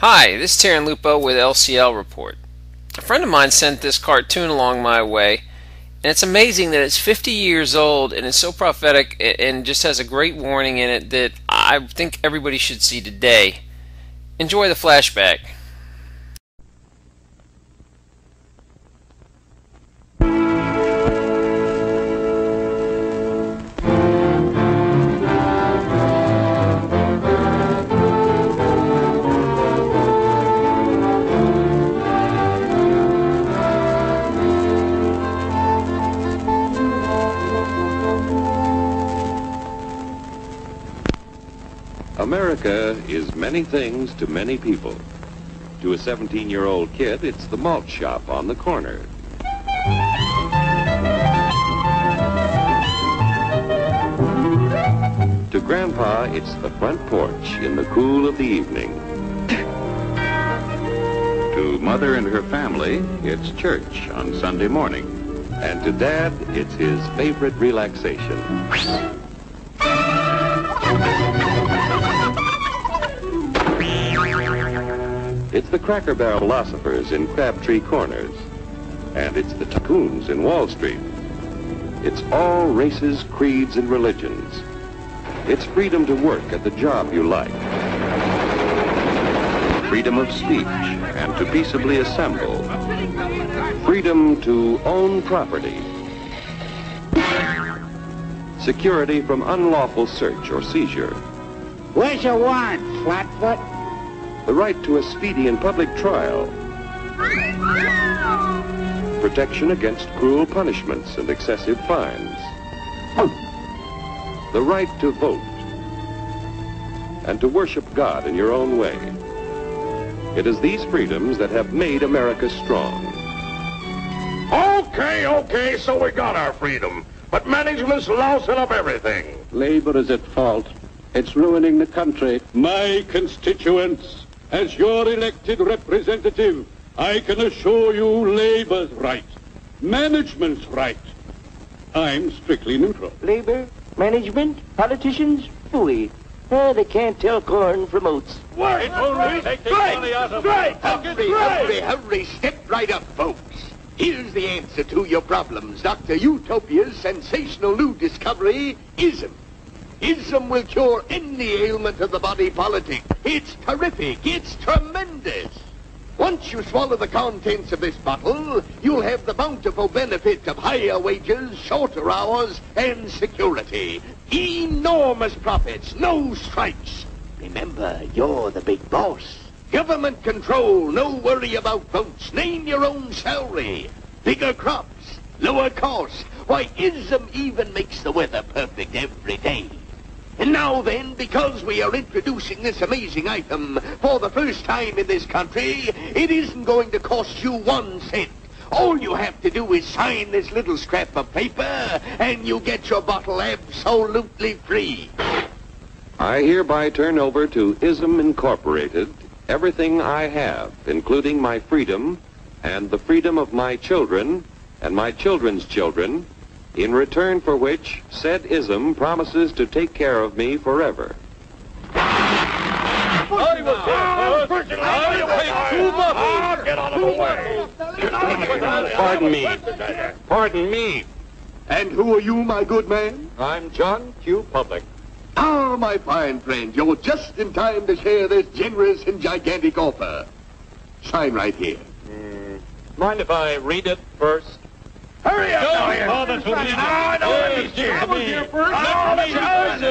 Hi, this is Terran Lupo with LCL Report. A friend of mine sent this cartoon along my way, and it's amazing that it's 50 years old and it's so prophetic and just has a great warning in it that I think everybody should see today. Enjoy the flashback. America is many things to many people. To a 17-year-old kid, it's the malt shop on the corner. To Grandpa, it's the front porch in the cool of the evening. To Mother and her family, it's church on Sunday morning. And to Dad, it's his favorite relaxation. It's the Cracker Barrel philosophers in Crabtree Corners. And it's the tycoons in Wall Street. It's all races, creeds, and religions. It's freedom to work at the job you like. Freedom of speech and to peaceably assemble. Freedom to own property. Security from unlawful search or seizure. Where's your warrant, Flatfoot? The right to a speedy and public trial. Protection against cruel punishments and excessive fines. The right to vote. And to worship God in your own way. It is these freedoms that have made America strong. Okay, so we got our freedom. But management's lousing up everything. Labor is at fault. It's ruining the country. My constituents, as your elected representative, I can assure you Labor's right, management's right. I'm strictly neutral. Labor, management, politicians, phooey. They can't tell corn from oats. Work! Hurry, step right up, folks. Here's the answer to your problems. Dr. Utopia's sensational new discovery, ism. Ism will cure any ailment of the body politic. It's terrific. It's tremendous. Once you swallow the contents of this bottle, you'll have the bountiful benefit of higher wages, shorter hours, and security. Enormous profits, no strikes. Remember, you're the big boss. Government control, no worry about votes. Name your own salary. Bigger crops, lower costs. Why, ism even makes the weather perfect every day. And now then, because we are introducing this amazing item for the first time in this country, it isn't going to cost you 1 cent. All you have to do is sign this little scrap of paper, and you get your bottle absolutely free. I hereby turn over to ISM Incorporated everything I have, including my freedom and the freedom of my children and my children's children, in return for which said ISM promises to take care of me forever. Get out of the way! Pardon me. And who are you, my good man? I'm John Q. Public. Ah, my fine friend, you're just in time to share this generous and gigantic offer. Sign right here. Mind if I read it first? Hurry up!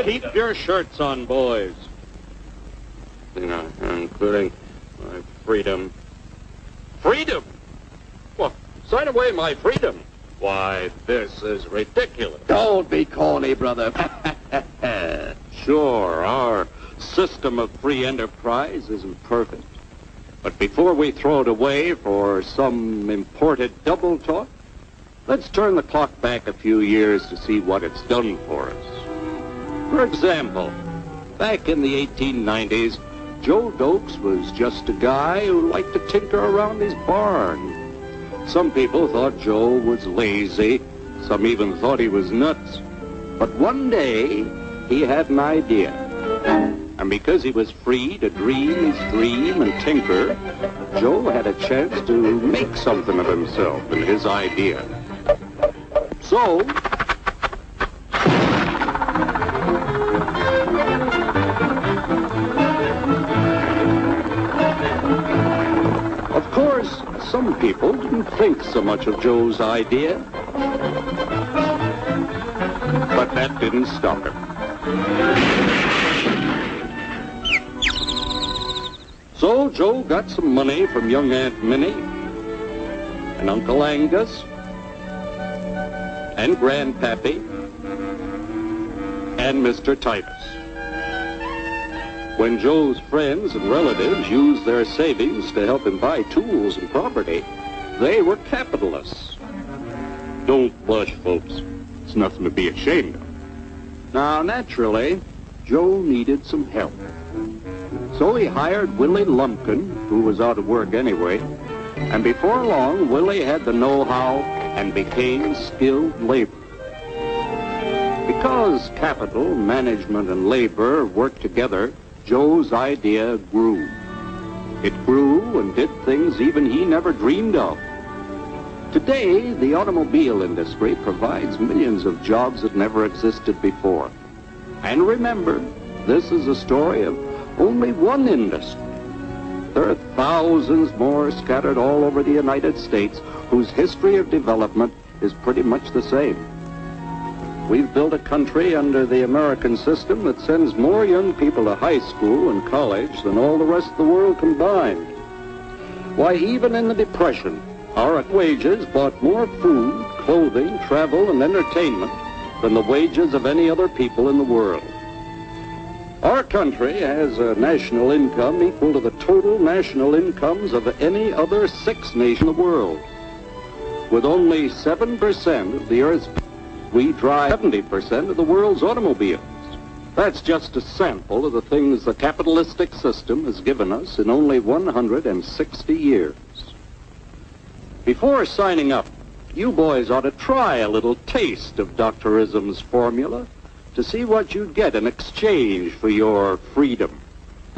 Keep your shirts on, boys. Including my freedom. Freedom? Well, sign away my freedom. Why, this is ridiculous. Don't be corny, brother. Sure, our system of free enterprise isn't perfect. But before we throw it away for some imported double talk, let's turn the clock back a few years to see what it's done for us. For example, back in the 1890s, Joe Dokes was just a guy who liked to tinker around his barn. Some people thought Joe was lazy. Some even thought he was nuts. But one day, he had an idea. And because he was free to dream his dream and tinker, Joe had a chance to make something of himself and his idea. So, of course, some people didn't think so much of Joe's idea, but that didn't stop him. So Joe got some money from young Aunt Minnie and Uncle Angus and Grandpappy and Mr. Titus. When Joe's friends and relatives used their savings to help him buy tools and property, they were capitalists. Don't blush, folks. It's nothing to be ashamed of. Now, naturally, Joe needed some help. So he hired Willie Lumpkin, who was out of work anyway, and before long, Willie had the know-how and became skilled labor. Because capital, management, and labor worked together, Joe's idea grew. It grew and did things even he never dreamed of. Today, the automobile industry provides millions of jobs that never existed before. And remember, this is a story of only one industry. There are thousands more scattered all over the United States whose history of development is pretty much the same. We've built a country under the American system that sends more young people to high school and college than all the rest of the world combined. Why, even in the Depression, our wages bought more food, clothing, travel, and entertainment than the wages of any other people in the world. Our country has a national income equal to the total national incomes of any other 6 nations in the world. With only 7% of the Earth's people, we drive 70% of the world's automobiles. That's just a sample of the things the capitalistic system has given us in only 160 years. Before signing up, you boys ought to try a little taste of Dr. Ism's formula to see what you'd get in exchange for your freedom.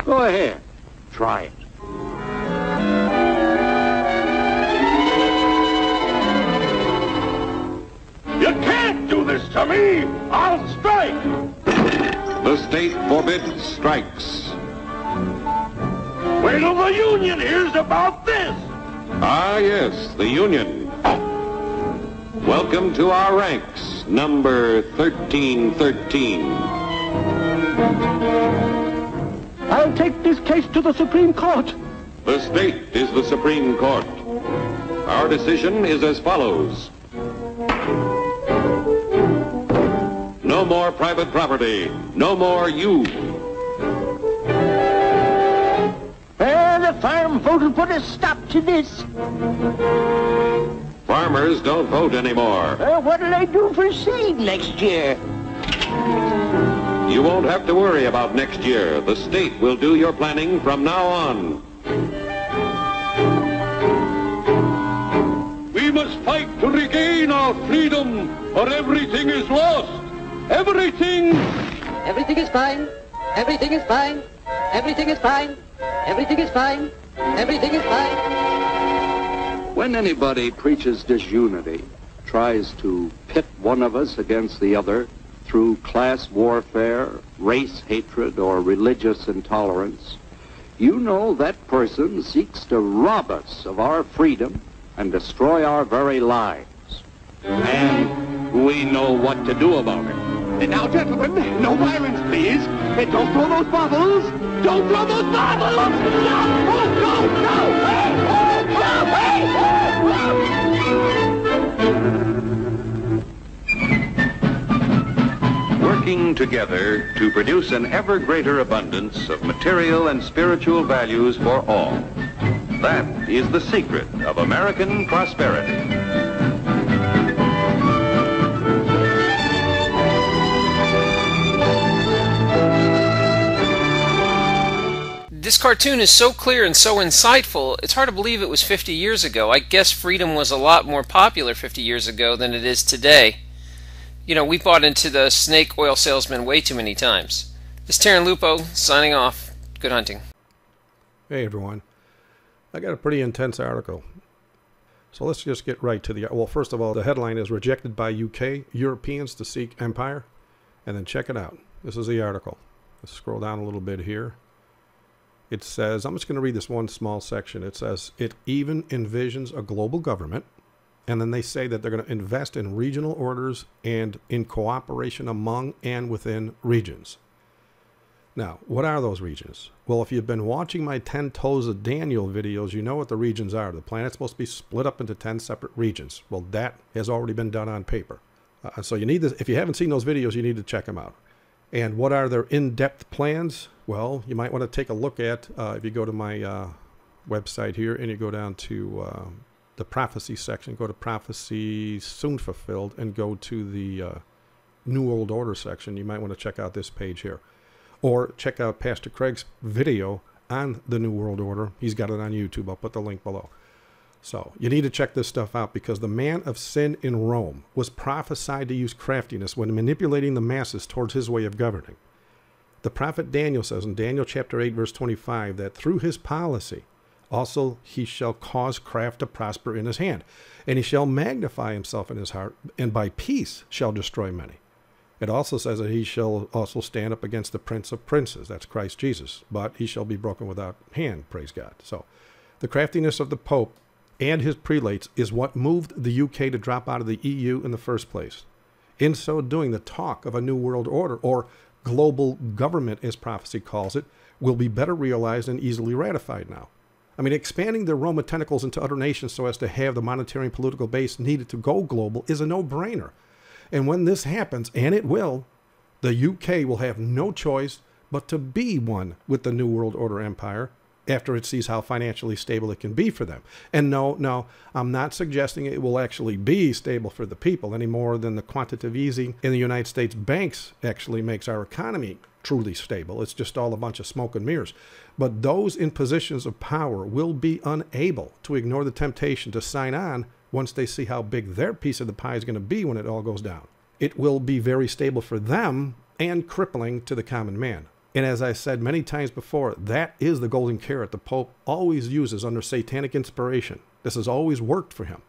Go ahead, try it. You can't do this to me! I'll strike! The state forbids strikes. Wait till the union hears about this! Ah, yes, the Union. Welcome to our ranks, number 1313. I'll take this case to the Supreme Court. The state is the Supreme Court. Our decision is as follows. No more private property. No more you. The farm vote will put a stop to this. Farmers don't vote anymore. What'll they do for seed next year? You won't have to worry about next year. The state will do your planning from now on. We must fight to regain our freedom, or everything is lost. Everything! Everything is fine. Everything is fine. Everything is fine. Everything is fine. Everything is fine. When anybody preaches disunity, tries to pit one of us against the other through class warfare, race hatred, or religious intolerance, you know that person seeks to rob us of our freedom and destroy our very lives. And we know what to do about it. Now, gentlemen, no violence, please. Don't throw those bottles. Don't throw those bottles. No, no, no. Hey, Working together to produce an ever greater abundance of material and spiritual values for all. That is the secret of American prosperity. This cartoon is so clear and so insightful, it's hard to believe it was 50 years ago. I guess freedom was a lot more popular 50 years ago than it is today. You know, we bought into the snake oil salesman way too many times. This is Terran Lupo signing off. Good hunting. Hey everyone, I got a pretty intense article. So let's just get right to the... Well, first of all, the headline is Rejected by UK, Europeans to Seek Empire. And then check it out. This is the article. Let's scroll down a little bit here. It says, I'm just going to read this one small section. It says, it even envisions a global government. And then they say that they're going to invest in regional orders and in cooperation among and within regions. Now, what are those regions? Well, if you've been watching my 10 Toes of Daniel videos, you know what the regions are. The planet's supposed to be split up into 10 separate regions. Well, that has already been done on paper. So you need this. If you haven't seen those videos, you need to check them out. And what are their in-depth plans? Well, you might want to take a look at, if you go to my website here and you go down to the prophecy section, go to prophecy soon fulfilled and go to the New World Order section. You might want to check out this page here. Or check out Pastor Craig's video on the New World Order. He's got it on YouTube. I'll put the link below. So you need to check this stuff out because the man of sin in Rome was prophesied to use craftiness when manipulating the masses towards his way of governing. The prophet Daniel says in Daniel chapter 8 verse 25 that through his policy also he shall cause craft to prosper in his hand, and he shall magnify himself in his heart, and by peace shall destroy many. It also says that he shall also stand up against the Prince of Princes. That's Christ Jesus. But he shall be broken without hand, praise God. So the craftiness of the Pope and his prelates is what moved the UK to drop out of the EU in the first place. In so doing, the talk of a new world order, or global government as prophecy calls it, will be better realized and easily ratified now. I mean, expanding their Roman tentacles into other nations so as to have the monetary and political base needed to go global is a no-brainer. And when this happens, and it will, the UK will have no choice but to be one with the New World Order empire after it sees how financially stable it can be for them. And no, I'm not suggesting it will actually be stable for the people any more than the quantitative easing in the United States banks actually makes our economy truly stable. It's just all a bunch of smoke and mirrors. But those in positions of power will be unable to ignore the temptation to sign on once they see how big their piece of the pie is going to be when it all goes down. It will be very stable for them and crippling to the common man. And as I said many times before, that is the golden carrot the Pope always uses under satanic inspiration. This has always worked for him.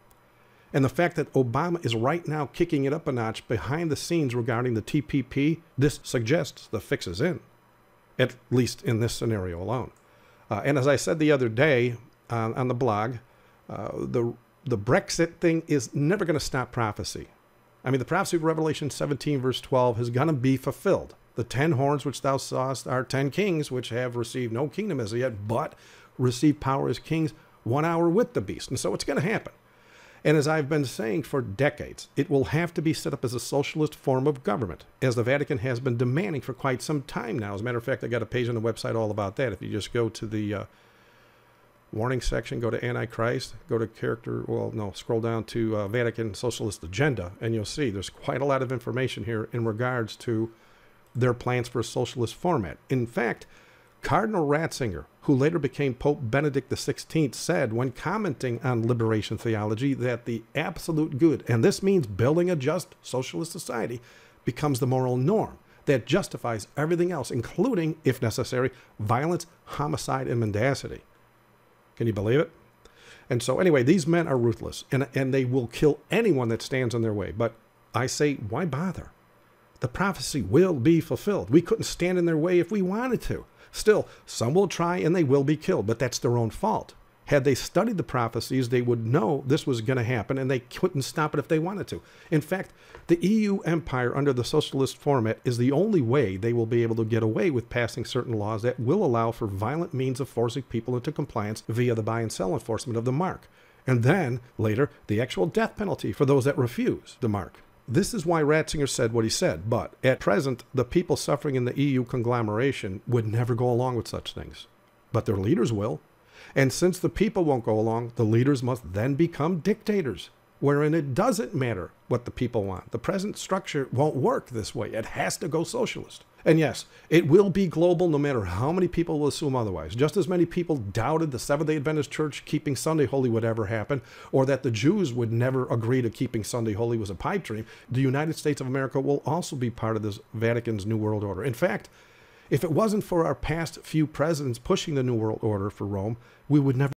And the fact that Obama is right now kicking it up a notch behind the scenes regarding the TPP, this suggests the fix is in, at least in this scenario alone. And as I said the other day on the blog, the Brexit thing is never going to stop prophecy. I mean, the prophecy of Revelation 17 verse 12 is going to be fulfilled. The 10 horns which thou sawest are 10 kings which have received no kingdom as yet, but receive power as kings 1 hour with the beast. And so it's going to happen. And as I've been saying for decades, it will have to be set up as a socialist form of government, as the Vatican has been demanding for quite some time now. As a matter of fact, I got a page on the website all about that. If you just go to the warning section, go to Antichrist, go to scroll down to Vatican Socialist Agenda, and you'll see there's quite a lot of information here in regards to their plans for a socialist format. In fact, Cardinal Ratzinger, who later became Pope Benedict XVI, said when commenting on liberation theology that the absolute good, and this means building a just socialist society, becomes the moral norm that justifies everything else, including, if necessary, violence, homicide, and mendacity. Can you believe it? And so anyway, these men are ruthless, and they will kill anyone that stands in their way. But I say, why bother? The prophecy will be fulfilled. We couldn't stand in their way if we wanted to. Still, some will try and they will be killed, but that's their own fault. Had they studied the prophecies, they would know this was going to happen, and they couldn't stop it if they wanted to. In fact, the EU empire under the socialist format is the only way they will be able to get away with passing certain laws that will allow for violent means of forcing people into compliance via the buy and sell enforcement of the mark. And then, later, the actual death penalty for those that refuse the mark. This is why Ratzinger said what he said, but at present, the people suffering in the EU conglomeration would never go along with such things. But their leaders will. And since the people won't go along, the leaders must then become dictators, wherein it doesn't matter what the people want. The present structure won't work this way. It has to go socialist. And yes, it will be global no matter how many people will assume otherwise. Just as many people doubted the Seventh-day Adventist Church keeping Sunday holy would ever happen, or that the Jews would never agree to keeping Sunday holy was a pipe dream, the United States of America will also be part of this Vatican's New World Order. In fact, If it wasn't for our past few presidents pushing the New World Order for Rome, we would never